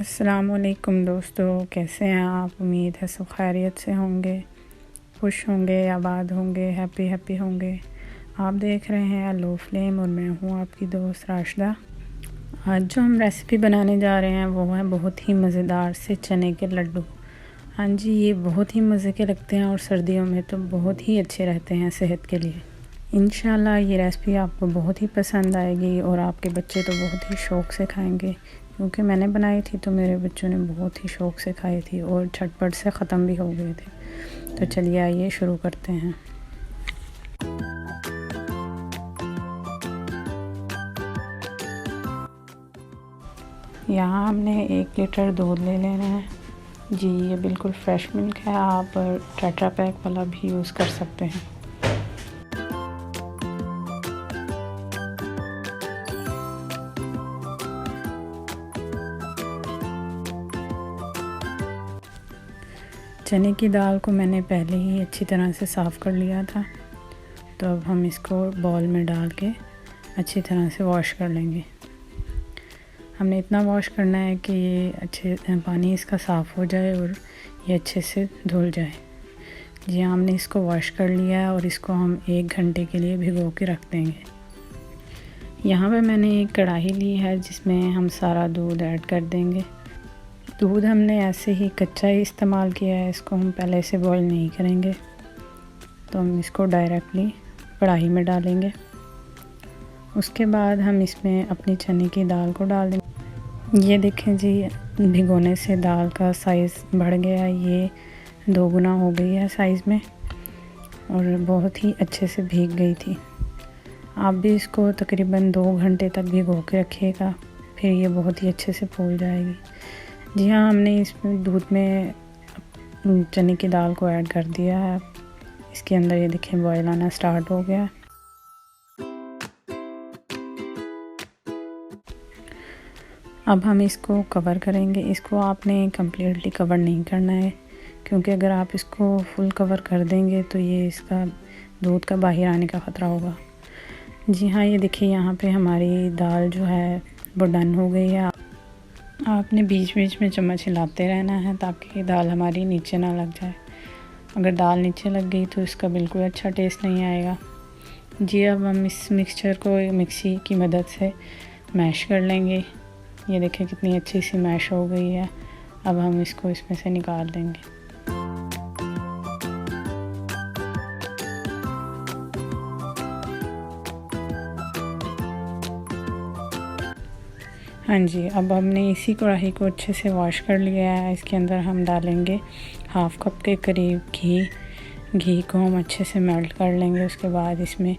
अस्सलामुअलैकुम दोस्तों, कैसे हैं आप। उम्मीद है सब खैरियत से होंगे, खुश होंगे, आबाद होंगे, हैप्पी होंगे। आप देख रहे हैं अलो फ्लेम और मैं हूं आपकी दोस्त राशिदा। आज जो हम रेसिपी बनाने जा रहे हैं वो है बहुत ही मज़ेदार से चने के लड्डू। हाँ जी, ये बहुत ही मज़े के लगते हैं और सर्दियों में तो बहुत ही अच्छे रहते हैं सेहत के लिए। इंशाल्लाह ये रेसिपी आपको बहुत ही पसंद आएगी और आपके बच्चे तो बहुत ही शौक़ से खाएंगे, क्योंकि मैंने बनाई थी तो मेरे बच्चों ने बहुत ही शौक़ से खाई थी और झटपट से ख़त्म भी हो गए थे। तो चलिए आइए शुरू करते हैं। यहाँ हमने 1 लीटर दूध ले लेना है जी। ये बिल्कुल फ्रेश मिल्क है, आप टेट्रा पैक वाला भी यूज़ कर सकते हैं। चने की दाल को मैंने पहले ही अच्छी तरह से साफ़ कर लिया था, तो अब हम इसको बाउल में डाल के अच्छी तरह से वॉश कर लेंगे। हमने इतना वॉश करना है कि ये अच्छे पानी इसका साफ़ हो जाए और ये अच्छे से धुल जाए। जी हाँ, हमने इसको वॉश कर लिया है और इसको हम 1 घंटे के लिए भिगो के रख देंगे। यहाँ पे मैंने एक कढ़ाई ली है जिसमें हम सारा दूध ऐड कर देंगे। दूध हमने ऐसे ही कच्चा ही इस्तेमाल किया है, इसको हम पहले से बॉईल नहीं करेंगे। तो हम इसको डायरेक्टली कढ़ाई में डालेंगे। उसके बाद हम इसमें अपनी चने की दाल को डाल देंगे। ये देखें जी, भिगोने से दाल का साइज़ बढ़ गया, ये 2 गुना हो गई है साइज़ में और बहुत ही अच्छे से भीग गई थी। आप भी इसको तकरीबन 2 घंटे तक भिगो के रखिएगा, फिर ये बहुत ही अच्छे से फूल जाएगी। जी हाँ, हमने इसमें दूध में चने की दाल को ऐड कर दिया है। इसके अंदर ये देखें बॉयल आना स्टार्ट हो गया। अब हम इसको कवर करेंगे। इसको आपने कम्प्लीटली कवर नहीं करना है, क्योंकि अगर आप इसको फुल कवर कर देंगे तो ये इसका दूध का बाहर आने का ख़तरा होगा। जी हाँ, ये देखिए यहाँ पे हमारी दाल जो है वो डन हो गई है। आपने बीच बीच में चम्मच हिलाते रहना है ताकि दाल हमारी नीचे ना लग जाए। अगर दाल नीचे लग गई तो इसका बिल्कुल अच्छा टेस्ट नहीं आएगा। जी, अब हम इस मिक्सचर को मिक्सी की मदद से मैश कर लेंगे। ये देखिए कितनी अच्छी सी मैश हो गई है। अब हम इसको इसमें से निकाल देंगे। हाँ जी, अब हमने इसी कढ़ाई को अच्छे से वॉश कर लिया है। इसके अंदर हम डालेंगे 1/2 कप के करीब घी को हम अच्छे से मेल्ट कर लेंगे। उसके बाद इसमें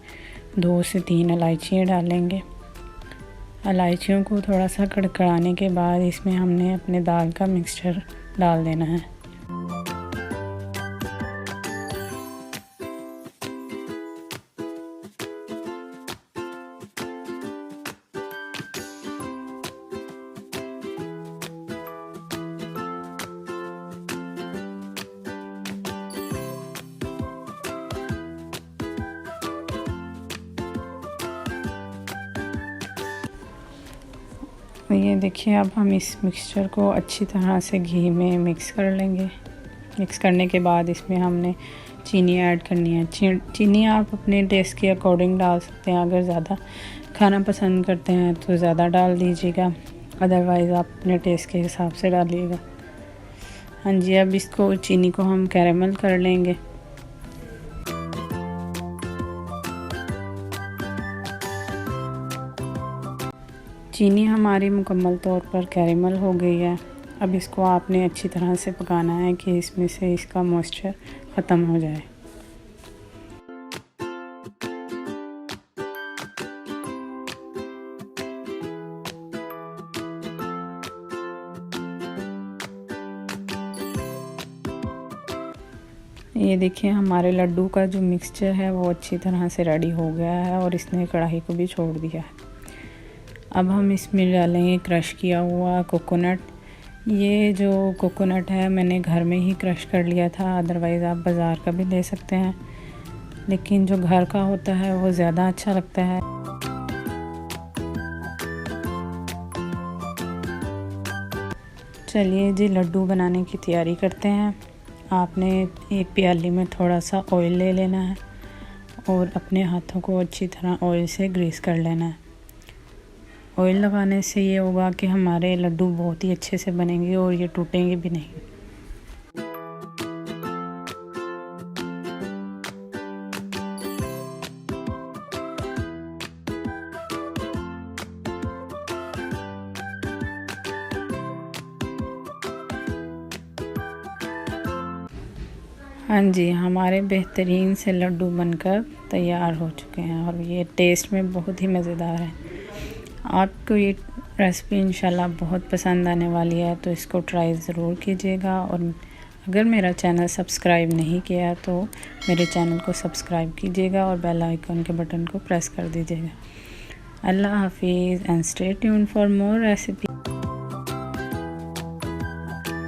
2 से 3 इलायचियाँ डालेंगे। इलायचियों को थोड़ा सा कड़कड़ाने के बाद इसमें हमने अपने दाल का मिक्सचर डाल देना है। ये देखिए, अब हम इस मिक्सचर को अच्छी तरह से घी में मिक्स कर लेंगे। मिक्स करने के बाद इसमें हमने चीनी ऐड करनी है। चीनी आप अपने टेस्ट के अकॉर्डिंग डाल सकते हैं। अगर ज़्यादा खाना पसंद करते हैं तो ज़्यादा डाल दीजिएगा, अदरवाइज़ आप अपने टेस्ट के हिसाब से डालिएगा। हाँ जी, अब इसको चीनी को हम कैरेमल कर लेंगे। चीनी हमारी मुकम्मल तौर पर कैरेमल हो गई है। अब इसको आपने अच्छी तरह से पकाना है कि इसमें से इसका मॉइस्चर ख़त्म हो जाए। ये देखिए, हमारे लड्डू का जो मिक्सचर है वो अच्छी तरह से रेडी हो गया है और इसने कढ़ाई को भी छोड़ दिया है। अब हम इसमें डालेंगे क्रश किया हुआ कोकोनट। ये जो कोकोनट है मैंने घर में ही क्रश कर लिया था, अदरवाइज़ आप बाज़ार का भी ले सकते हैं, लेकिन जो घर का होता है वो ज़्यादा अच्छा लगता है। चलिए जी लड्डू बनाने की तैयारी करते हैं। आपने एक प्याली में थोड़ा सा ऑयल ले लेना है और अपने हाथों को अच्छी तरह ऑयल से ग्रीस कर लेना है। ऑयल लगाने से ये होगा कि हमारे लड्डू बहुत ही अच्छे से बनेंगे और ये टूटेंगे भी नहीं। हाँ जी, हमारे बेहतरीन से लड्डू बनकर तैयार हो चुके हैं और ये टेस्ट में बहुत ही मज़ेदार है। आपको ये रेसिपी इंशाल्लाह बहुत पसंद आने वाली है, तो इसको ट्राई ज़रूर कीजिएगा। और अगर मेरा चैनल सब्सक्राइब नहीं किया तो मेरे चैनल को सब्सक्राइब कीजिएगा और बेल आइकन के बटन को प्रेस कर दीजिएगा। अल्लाह हाफिज़ and stay tuned for more recipe.